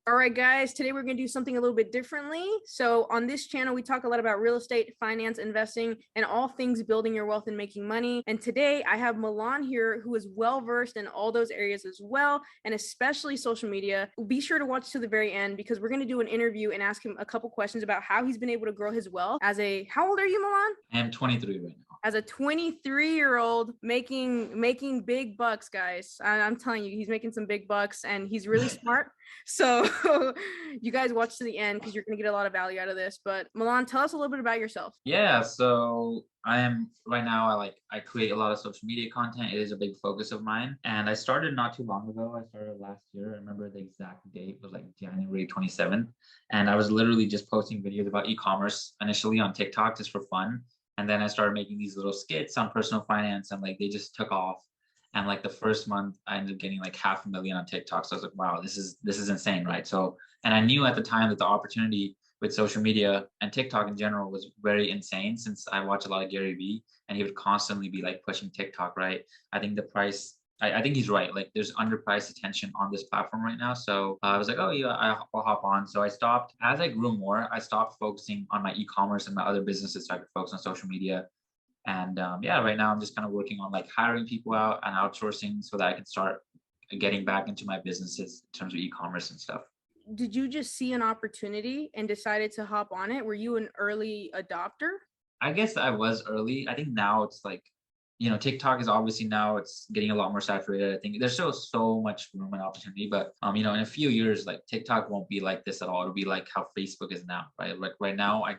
All right, guys, today we're going to do something a little bit differently. So on this channel, we talk a lot about real estate, finance, investing, and all things building your wealth and making money. And today I have Milan here, who is well-versed in all those areas as well, and especially social media. Be sure to watch to the very end because we're going to do an interview and ask him a couple questions about how he's been able to grow his wealth how old are you, Milan? I am 23 right now. As a 23-year-old making big bucks, guys. I'm telling you, he's making some big bucks and he's really smart. So you guys watch to the end because you're going to get a lot of value out of this. But Milan, tell us a little bit about yourself. Yeah, so I am right now, I create a lot of social media content. It is a big focus of mine. And I started not too long ago. I started last year. I remember the exact date was like January 27th. And I was literally just posting videos about e-commerce initially on TikTok just for fun. And then I started making these little skits on personal finance and like they just took off. And like the first month I ended up getting like 500,000 on TikTok. So I was like, wow, this is insane, right? So, and I knew at the time that the opportunity with social media and TikTok in general was very insane since I watch a lot of Gary Vee and he would constantly be like pushing TikTok, right? I think the price, I think he's right. Like there's underpriced attention on this platform right now. So I was like, oh yeah, I'll hop on. So I stopped, as I grew more, I stopped focusing on my e-commerce and my other businesses. So I could focus on social media. And yeah, right now I'm just kind of working on like hiring people out and outsourcing so that I can start getting back into my businesses in terms of e-commerce and stuff. Did you just see an opportunity and decided to hop on it? Were you an early adopter? I guess I was early. I think now it's like, TikTok is obviously now it's getting a lot more saturated. I think there's still so much room and opportunity, but in a few years, like TikTok won't be like this at all. It'll be like how Facebook is now, right? Like right now, I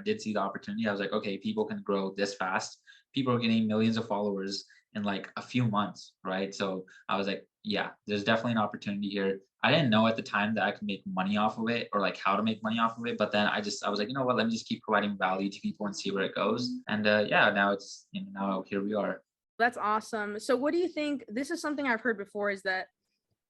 did see the opportunity. I was like, okay, people can grow this fast. People are getting millions of followers in like a few months, right? So I was like, yeah, there's definitely an opportunity here. I didn't know at the time that I could make money off of it or like how to make money off of it. But then I was like, you know what, let me just keep providing value to people and see where it goes. And yeah, now it's, now here we are. That's awesome. So what do you think? This is something I've heard before, is that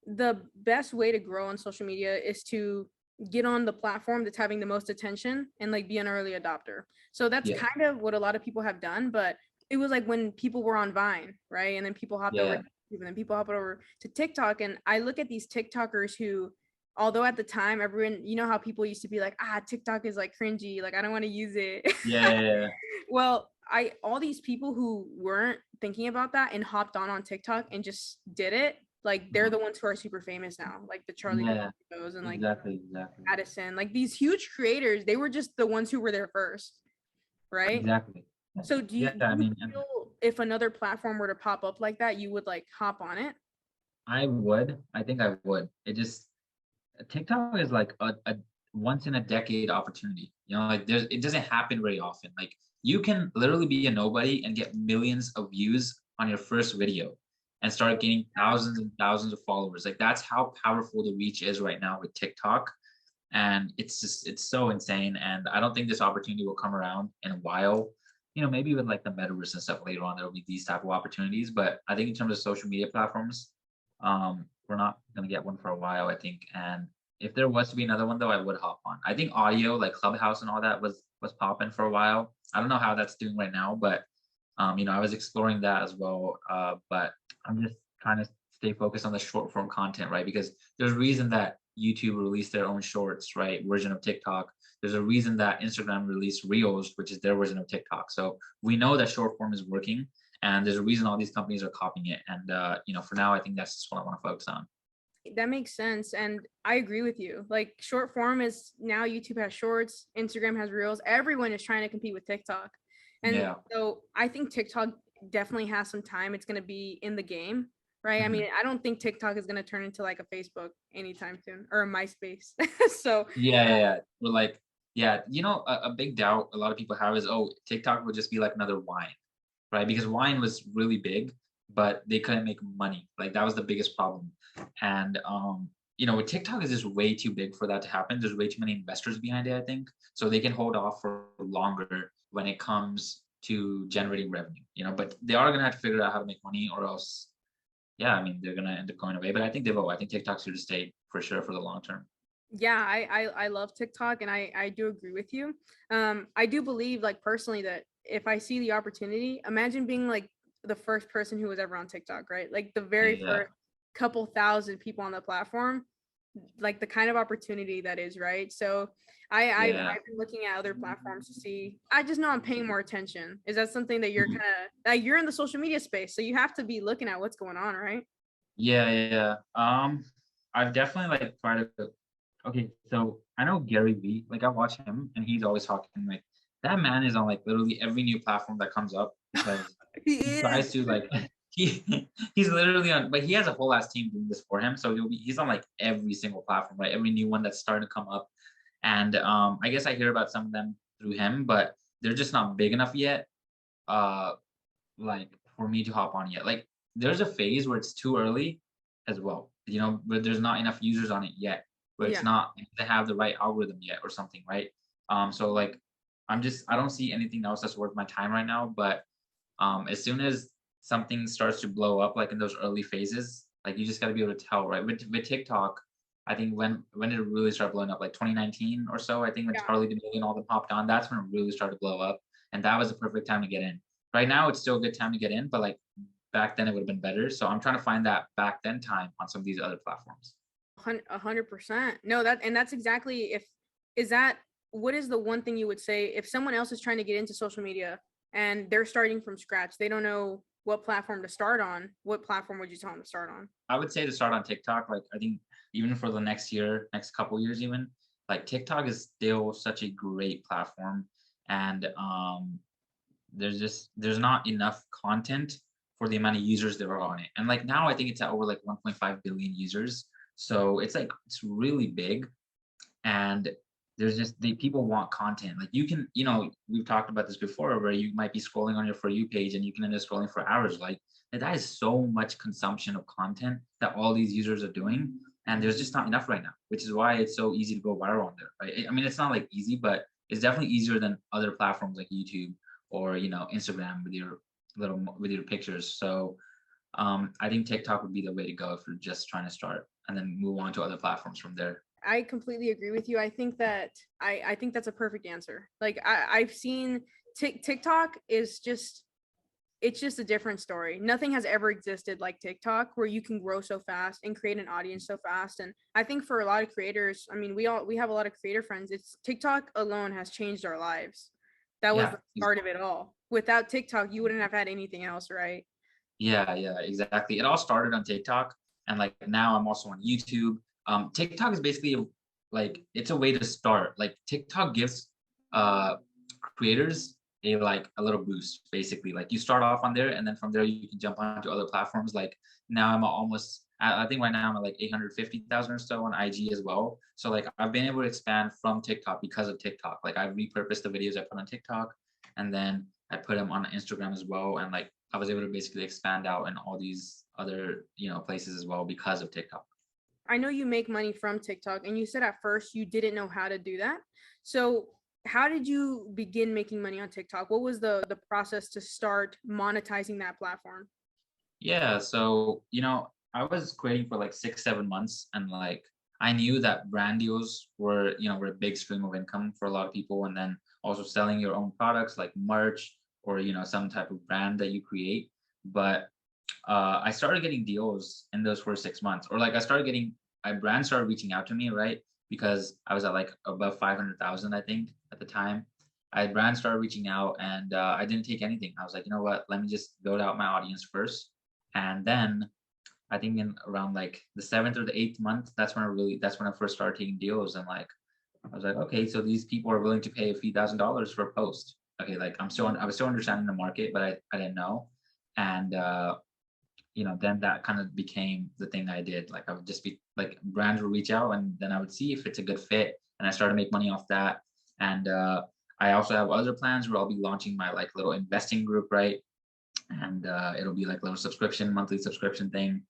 the best way to grow on social media is to get on the platform that's having the most attention and like be an early adopter. So that's kind of what a lot of people have done, but it was like when people were on Vine, right? And then people hopped over and then people hop over to TikTok. And I look at these TikTokers who, although at the time everyone, you know how people used to be like, TikTok is like cringy, like I don't want to use it. Yeah. Well, all these people who weren't thinking about that and hopped on TikTok and just did it, like they're the ones who are super famous now, like the Charlie D'Amelio's and like exactly. Addison, like these huge creators. They were just the ones who were there first, right? Exactly. So do you feel if another platform were to pop up like that, you would like hop on it? I would. I think I would. TikTok is like a once in a decade opportunity. Like it doesn't happen very often. Like you can literally be a nobody and get millions of views on your first video and start gaining thousands and thousands of followers. Like that's how powerful the reach is right now with TikTok. And it's so insane. And I don't think this opportunity will come around in a while. Maybe with like the metaverse and stuff later on, there'll be these type of opportunities. But I think in terms of social media platforms, we're not going to get one for a while, I think. And if there was to be another one, though, I would hop on. I think audio, like Clubhouse and all that, was popping for a while. I don't know how that's doing right now, but I was exploring that as well. But I'm just trying to stay focused on the short form content, right? Because there's a reason that YouTube released their own shorts, right, version of TikTok. There's a reason that Instagram released Reels, which is their version of TikTok. So we know that short form is working. And there's a reason all these companies are copying it. And, for now, I think that's just what I want to focus on. That makes sense. And I agree with you. Like short form is now YouTube has shorts, Instagram has reels. Everyone is trying to compete with TikTok. And so I think TikTok definitely has some time. It's going to be in the game, right? I mean, I don't think TikTok is going to turn into like a Facebook anytime soon or a MySpace. So yeah. We're like, a big doubt a lot of people have is, TikTok will just be like another Wine. Right? Because wine was really big, but they couldn't make money. Like that was the biggest problem. And with TikTok is just way too big for that to happen. There's way too many investors behind it, I think. So they can hold off for longer when it comes to generating revenue, but they are gonna have to figure out how to make money or else, they're gonna end up going away. But I think they will. I think TikTok's here to stay for sure for the long term. Yeah, I love TikTok and I do agree with you. I do believe like personally that if I see the opportunity, imagine being like the first person who was ever on TikTok, right? Like the very first couple thousand people on the platform. like the kind of opportunity that is, right? So I've Yeah. been looking at other platforms to see. I just know I'm paying more attention. Is that something that you're kind of like, you're in the social media space, so you have to be looking at what's going on, right? Yeah, yeah, yeah. I've definitely like tried to. Okay, so I know Gary Vee. Like I watch him, and he's always talking like that man is on like literally every new platform that comes up because He he is. tries to like he he's literally on, but he has a whole ass team doing this for him. So he's on like every single platform, right? Every new one that's starting to come up, and I guess I hear about some of them through him, but they're just not big enough yet. Uh, like for me to hop on yet. Like there's a phase where it's too early as well, where there's not enough users on it yet, where it's Yeah. not they have the right algorithm yet or something, right? So like I don't see anything else that's worth my time right now. But as soon as something starts to blow up, like in those early phases, like you just got to be able to tell, right? With TikTok, I think when it really started blowing up, like 2019 or so, I think when Yeah. Charlie D'Amelio and all them hopped on, that's when it really started to blow up, and that was the perfect time to get in. Right now, it's still a good time to get in, but like back then, it would have been better. So I'm trying to find that back then time on some of these other platforms. 100%. No, that's exactly, if is that, what is the one thing you would say if someone else is trying to get into social media and they're starting from scratch, they don't know what platform to start on, what platform would you tell them to start on? I would say to start on TikTok. Like I think even for the next year, next couple years, even like TikTok is still such a great platform, and there's not enough content for the amount of users that are on it. And like now I think it's at over like 1.5 billion users. So it's like it's really big, and there's just the people want content. Like you can, we've talked about this before where you might be scrolling on your For You page and you can end up scrolling for hours. Like that is so much consumption of content that all these users are doing. And there's just not enough right now, which is why it's so easy to go viral on there, right? I mean, it's not like easy, but it's definitely easier than other platforms like YouTube or Instagram with your pictures. So I think TikTok would be the way to go if you're just trying to start, and then move on to other platforms from there. I completely agree with you. I think that I think that's a perfect answer. Like I've seen TikTok is just, it's just a different story. Nothing has ever existed like TikTok, where you can grow so fast and create an audience so fast. And I think for a lot of creators, I mean, we have a lot of creator friends. It's TikTok alone has changed our lives. That was Yeah. the start of it all. Without TikTok, you wouldn't have had anything else, right? Yeah, yeah, exactly. It all started on TikTok, and like now I'm also on YouTube. TikTok is basically like it's a way to start. Like TikTok gives uh creators a little boost, basically. Like you start off on there, and then from there you can jump onto other platforms. Like now I'm almost I think right now I'm at like 850,000 or so on IG as well. So like I've been able to expand from TikTok because of TikTok. Like I repurposed the videos I put on TikTok, and then I put them on Instagram as well, and like I was able to basically expand out in all these other places as well because of TikTok. I know you make money from TikTok, and you said at first you didn't know how to do that. So how did you begin making money on TikTok? What was the process to start monetizing that platform? Yeah, so I was creating for like 6 7 months, and like I knew that brand deals were a big stream of income for a lot of people, and then also selling your own products like merch or some type of brand that you create. But I started getting deals in those first 6 months, or like I started getting my brand started reaching out to me, right? Because I was at like above 500,000, I think, at the time. I brand started reaching out, and I didn't take anything. I was like, you know what? Let me just build out my audience first, and then I think in around like the seventh or the eighth month, that's when I first started taking deals, and like I was like, okay, so these people are willing to pay a few $1,000s for a post. Okay, like I was still understanding the market, but I didn't know, and then that kind of became the thing I did. Like I would just be like brands would reach out, and then I would see if it's a good fit, and I started to make money off that. And I also have other plans where I'll be launching my like little investing group, right? And it'll be like a little monthly subscription thing.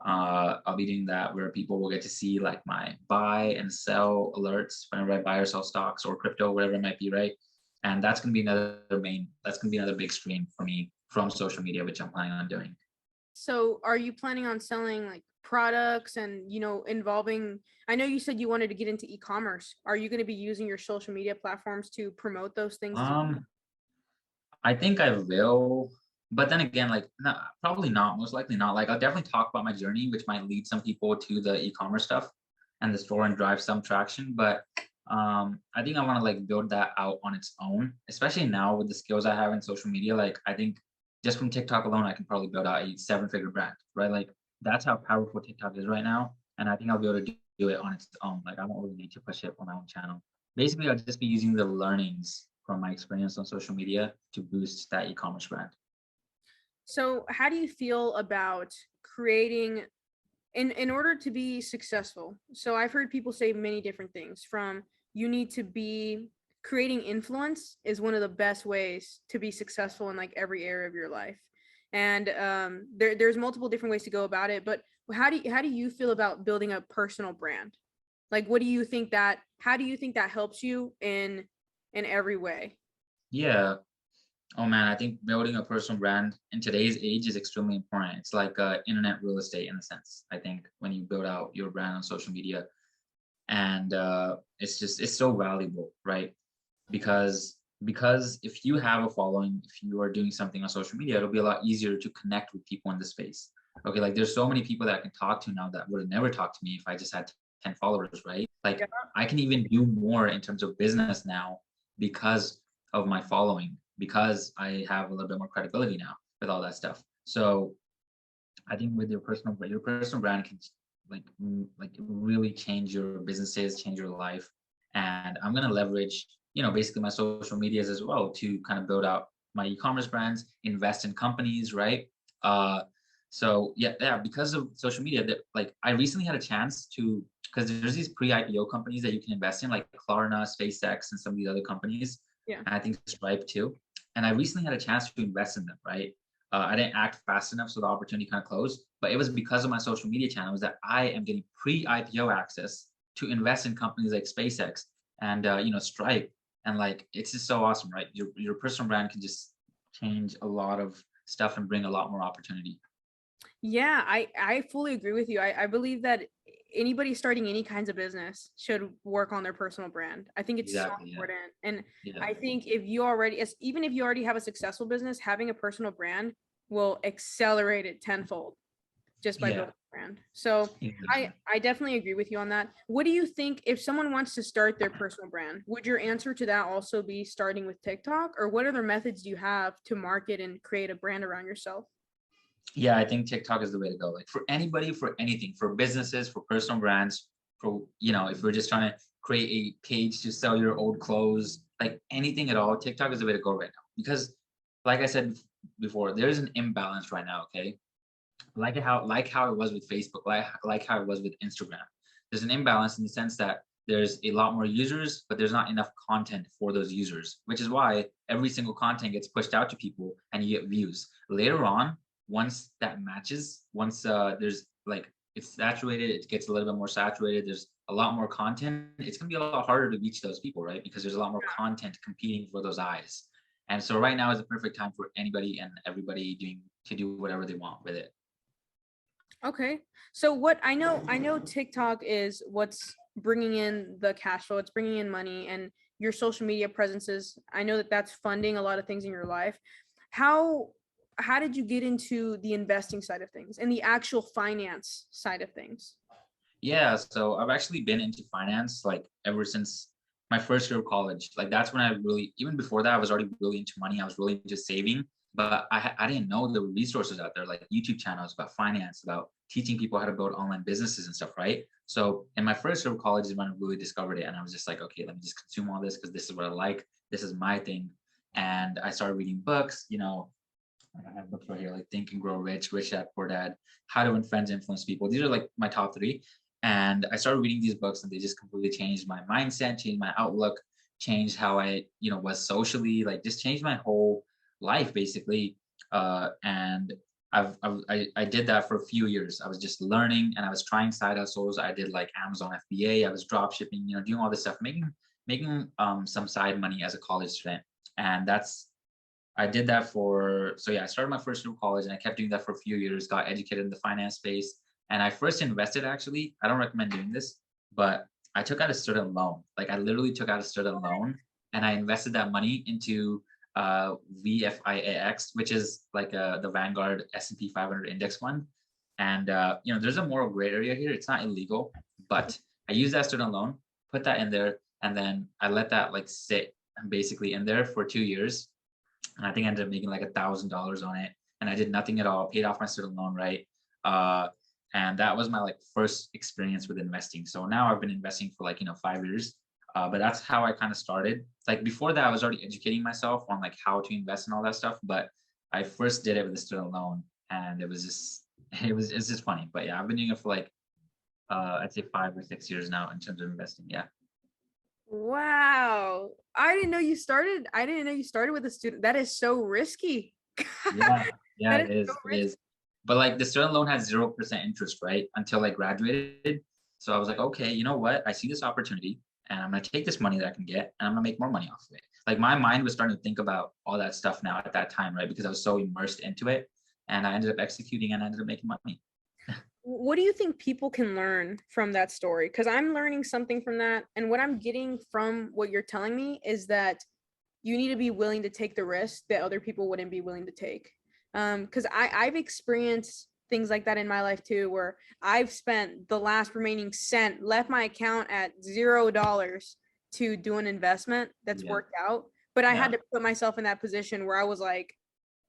I'll be doing that where people will get to see like my buy and sell alerts whenever I buy or sell stocks or crypto, whatever it might be, right? And that's gonna be another big stream for me from social media, which I'm planning on doing. So are you planning on selling like products and, involving, I know you said you wanted to get into e-commerce. Are you going to be using your social media platforms to promote those things as well? Um, I think I will, but then again, like probably not. Most likely not. Like I'll definitely talk about my journey, which might lead some people to the e-commerce stuff. and the store and drive some traction. But I think I want to like build that out on its own, especially now with the skills I have in social media. Like I think just from TikTok alone, I can probably build out a 7-figure brand, right? Like that's how powerful TikTok is right now. And I think I'll be able to do it on its own. Like I won't really need to push it on my own channel. Basically, I'll just be using the learnings from my experience on social media to boost that e-commerce brand. So how do you feel about creating in order to be successful? So I've heard people say many different things from you need to be creating influence is one of the best ways to be successful in like every area of your life. And there's multiple different ways to go about it, but how do you feel about building a personal brand? Like what do you think that how do you think that helps you in every way? Yeah. Oh man, I think building a personal brand in today's age is extremely important. It's like internet real estate in a sense. I think when you build out your brand on social media, and it's so valuable, right? Because if you have a following, if you are doing something on social media, it'll be a lot easier to connect with people in the space. Okay, like there's so many people that I can talk to now that would have never talked to me if I just had 10 followers, right? Yeah. Like I can even do more in terms of business now because of my following, because I have a little bit more credibility now with all that stuff. So I think with your personal brand can like really change your businesses, change your life. And I'm gonna leverage, basically my social medias as well to kind of build out my e-commerce brands, invest in companies, right? Uh, so yeah, because of social media, that like I recently had a chance to because there's these pre-IPO companies that you can invest in, like Klarna, SpaceX, and some of these other companies, Yeah. and I think Stripe too. And I recently had a chance to invest in them, right? I didn't act fast enough, so the opportunity kind of closed. But it was because of my social media channels that I am getting pre-IPO access to invest in companies like SpaceX and Stripe, and like it's just so awesome, right? Your personal brand can just change a lot of stuff and bring a lot more opportunity. Yeah, I fully agree with you. I believe that anybody starting any kinds of business should work on their personal brand. I think it's so Exactly. Yeah. important. And Yeah. I think if you already even if you already have a successful business, having a personal brand will accelerate it tenfold just by Yeah. building a brand. So I Exactly. I definitely agree with you on that. What do you think if someone wants to start their personal brand? Would your answer to that also be starting with TikTok, or what other methods do you have to market and create a brand around yourself? Yeah, I think TikTok is the way to go. Like for anybody, for anything, for businesses, for personal brands, for if we're just trying to create a page to sell your old clothes, like anything at all, TikTok is the way to go right now. Because like I said before, there's an imbalance right now, okay? Like how it was with Facebook, like how it was with Instagram. There's an imbalance in the sense that there's a lot more users, but there's not enough content for those users, which is why every single content gets pushed out to people and you get views. Later on, once that matches, once there's like it's saturated, it gets a little bit more saturated, there's a lot more content, it's gonna be a lot harder to reach those people, right? Because there's a lot more content competing for those eyes. And so right now is the perfect time for anybody and everybody to do whatever they want with it. Okay. So what I know TikTok is what's bringing in the cash flow. It's bringing in money and your social media presences. I know that that's funding a lot of things in your life. How how did you get into the investing side of things and the actual finance side of things? Yeah, so I've actually been into finance like ever since my first year of college. Like that's when I really, even before that, I was already really into money. I was really into saving, but I didn't know there were resources out there like YouTube channels about finance, about teaching people how to build online businesses and stuff, right? So in my first year of college is when I really discovered it, and I was just like, okay, let me just consume all this because this is what I like. This is my thing, and I started reading books. Like I have books right here, like Think and Grow Rich, Rich Dad Poor Dad, How to Win Friends, Influence People. These are like my top three. And I started reading these books, and they just completely changed my mindset, changed my outlook, changed how I, was socially, like just changed my whole life basically. And I did that for a few years. I was just learning, and I was trying side hustles. I did like Amazon FBA. I was drop shipping, doing all this stuff, making some side money as a college student. And I did that so yeah, I started my first year of college and I kept doing that for a few years, got educated in the finance space. And I first invested actually, I don't recommend doing this, but I took out a student loan. Like I literally took out a student loan and I invested that money into VFIAX, which is like the Vanguard S&P 500 index fund. And there's a moral gray area here. It's not illegal, but I used that student loan, put that in there, and then I let that like sit basically in there for 2 years. And I think I ended up making like $1,000 on it. And I did nothing at all, paid off my student loan, right? Uh, and that was my like first experience with investing. So now I've been investing for like, 5 years. But that's how I kind of started. Like before that, I was already educating myself on like how to invest and all that stuff. But I first did it with a student loan, and it was just it's just funny. But yeah, I've been doing it for like I'd say 5 or 6 years now in terms of investing. Yeah. Wow. I didn't know you started with a student. That is so risky. Yeah, yeah, That it is so is. It risky. is. But like the student loan has 0% interest, right? Until I graduated. So I was like, okay, you know what? I see this opportunity, and I'm gonna take this money that I can get, and I'm gonna make more money off of it. Like my mind was starting to think about all that stuff now at that time, right? Because I was so immersed into it, and I ended up executing and I ended up making money. What do you think people can learn from that story? Because I'm learning something from that. And what I'm getting from what you're telling me is that you need to be willing to take the risk that other people wouldn't be willing to take. Because I've experienced things like that in my life too, where I've spent the last remaining cent, left my account at $0 to do an investment that's Yeah, worked out. But I had yeah, to put myself in that position where I was like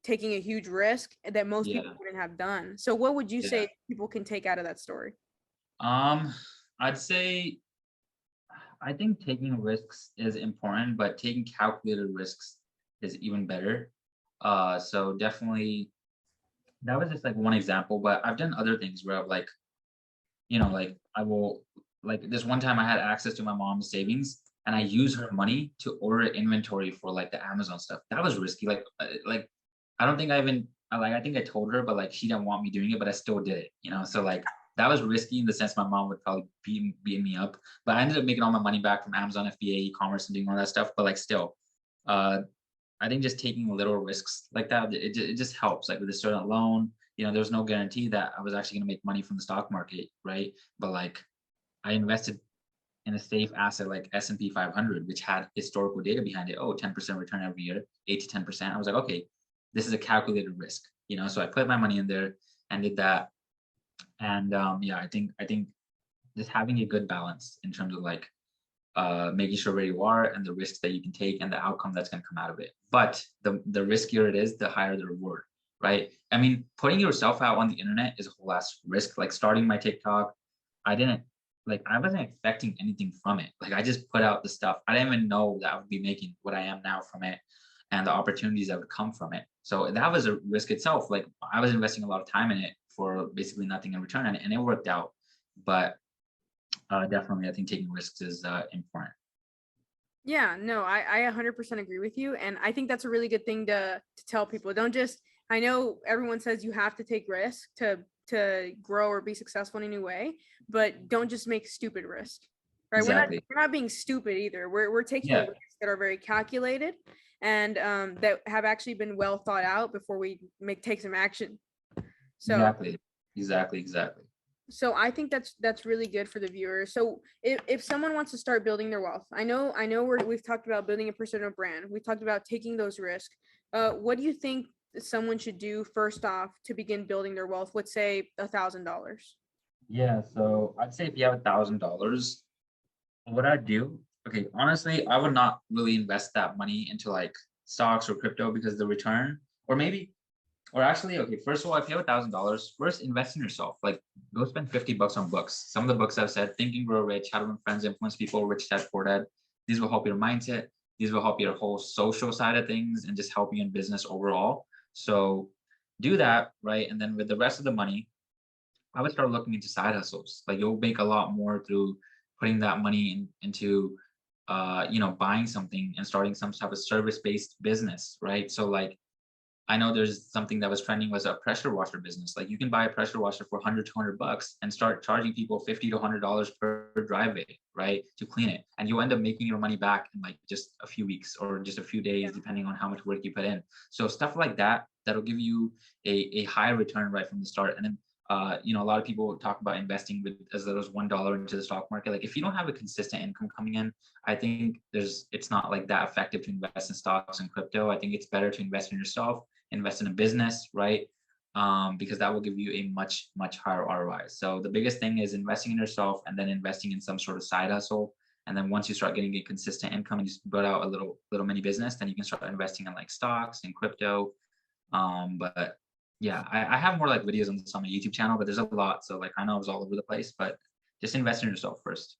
taking a huge risk that most people yeah, wouldn't have done. So what would you yeah. say people can take out of that story? Um, I'd say I think taking risks is important, but taking calculated risks is even better. So definitely that was just like one example, but I've done other things where I've like, like I will like this one time I had access to my mom's savings and I use her money to order inventory for like the Amazon stuff. That was risky. Like I don't think I even I think I told her, but like she didn't want me doing it, but I still did it. So like that was risky in the sense my mom would probably beat me up. But I ended up making all my money back from Amazon FBA, e-commerce, and doing all that stuff. But like still, uh, I think just taking little risks like that, it just helps. Like with a student loan, there's no guarantee that I was actually going to make money from the stock market, right? But like I invested in a safe asset like S&P 500, which had historical data behind it. Oh, 10% return every year, 8 to 10%. I was like, okay, this is a calculated risk. So I put my money in there and did that. And yeah, I think just having a good balance in terms of like making sure where you are and the risks that you can take and the outcome that's going to come out of it. But the riskier it is, the higher the reward, right? I mean, putting yourself out on the internet is a whole ass risk. Like starting my TikTok, I wasn't expecting anything from it. Like I just put out the stuff. I didn't even know that I would be making what I am now from it and the opportunities that would come from it. So that was a risk itself. Like I was investing a lot of time in it for basically nothing in return, and it worked out. But definitely, I think taking risks is important. Yeah, no, I 100% agree with you. And I think that's a really good thing to tell people. Don't just, I know everyone says you have to take risks to grow or be successful in any way, but don't just make stupid risk. Right? Exactly. We're not being stupid either. We're taking Yeah. risks that are very calculated and that have actually been well thought out before we take some action. So Exactly. Exactly. Exactly. I think that's really good for the viewers. So if someone wants to start building their wealth, I know we've talked about building a personal brand. We talked about taking those risks. What do you think someone should do first off to begin building their wealth? Let's say $1,000. Yeah. So I'd say if you have $1,000, what I'd do, okay, honestly, I would not really invest that money into like stocks or crypto because the return, or maybe, or actually, okay, first of all, if you have $1,000, first invest in yourself. Like go spend $50 on books. Some of the books I've said, Think and Grow Rich, How to Win Friends, Influence People, Rich Dad Poor Dad. These will help your mindset. These will help your whole social side of things and just help you in business overall. So do that, right? And then with the rest of the money, I would start looking into side hustles. Like you'll make a lot more through putting that money into buying something and starting some type of service-based business, right? So like I know there's something that was trending was a pressure washer business. Like you can buy a pressure washer for 100, $200 and start charging people $50 to $100 per driveway, right? To clean it. And you'll end up making your money back in like just a few weeks or just a few days, depending on how much work you put in. So stuff like that, that'll give you a high return right from the start. And then a lot of people talk about investing with as little as $1 into the stock market. Like if you don't have a consistent income coming in, I think it's not like that effective to invest in stocks and crypto. I think it's better to invest in yourself, invest in a business, right? because that will give you a much higher ROI. So the biggest thing is investing in yourself and then investing in some sort of side hustle. And then once you start getting a consistent income and you build out a little mini business, then you can start investing in like stocks and crypto. But yeah, I have more like videos on this on my YouTube channel, but there's a lot. So like I know I was all over the place, but just invest in yourself first.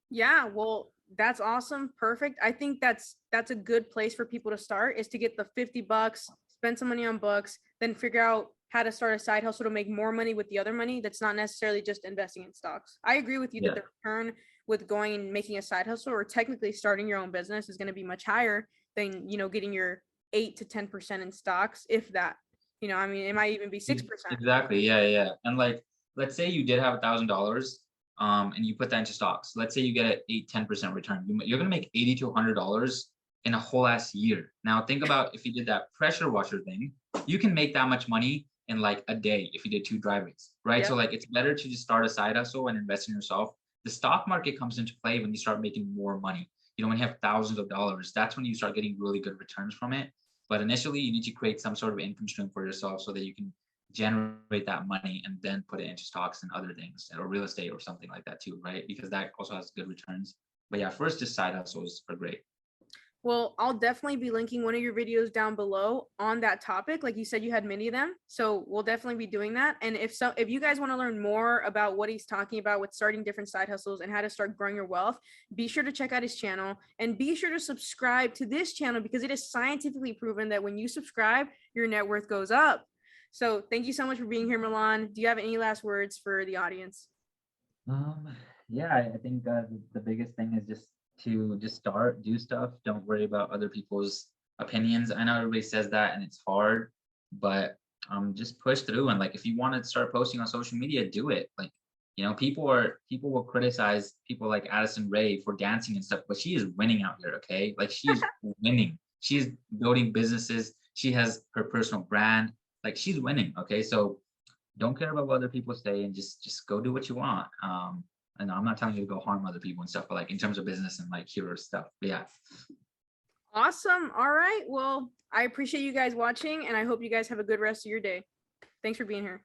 Yeah, well, that's awesome. Perfect. I think that's a good place for people to start is to get the $50, spend some money on books, then figure out how to start a side hustle to make more money with the other money that's not necessarily just investing in stocks. I agree with you that Yeah. the return with going and making a side hustle or technically starting your own business is going to be much higher than, getting your 8 to 10% in stocks, if that. I mean, it might even be 6%. Exactly. Yeah, yeah. And like, let's say you did have $1,000, and you put that into stocks. Let's say you get an 8-10% return. You're gonna make 80 to $100 in a whole ass year. Now think about if you did that pressure washer thing, you can make that much money in like a day if you did 2 driveways, right? So Yep. like it's better to just start a side hustle and invest in yourself. The stock market comes into play when you start making more money. When you have thousands of dollars, that's when you start getting really good returns from it. But initially, you need to create some sort of income stream for yourself so that you can generate that money and then put it into stocks and other things or real estate or something like that too, right? Because that also has good returns. But yeah, first just side hustles are great. Well, I'll definitely be linking one of your videos down below on that topic. Like you said, you had many of them. So we'll definitely be doing that. And if you guys want to learn more about what he's talking about with starting different side hustles and how to start growing your wealth, be sure to check out his channel and be sure to subscribe to this channel because it is scientifically proven that when you subscribe, your net worth goes up. So thank you so much for being here, Milan. Do you have any last words for the audience? Um, yeah, I think the biggest thing is just to just start, do stuff. Don't worry about other people's opinions. I know everybody says that and it's hard, but just push through. And like if you want to start posting on social media, do it. Like, people will criticize people like Addison Rae for dancing and stuff, but she is winning out here, okay? Like she's winning. She's building businesses. She has her personal brand. Like she's winning, okay? So don't care about what other people say and just go do what you want. And I'm not telling you to go harm other people and stuff, but like in terms of business and like hero stuff. But yeah. Awesome. All right. Well, I appreciate you guys watching and I hope you guys have a good rest of your day. Thanks for being here.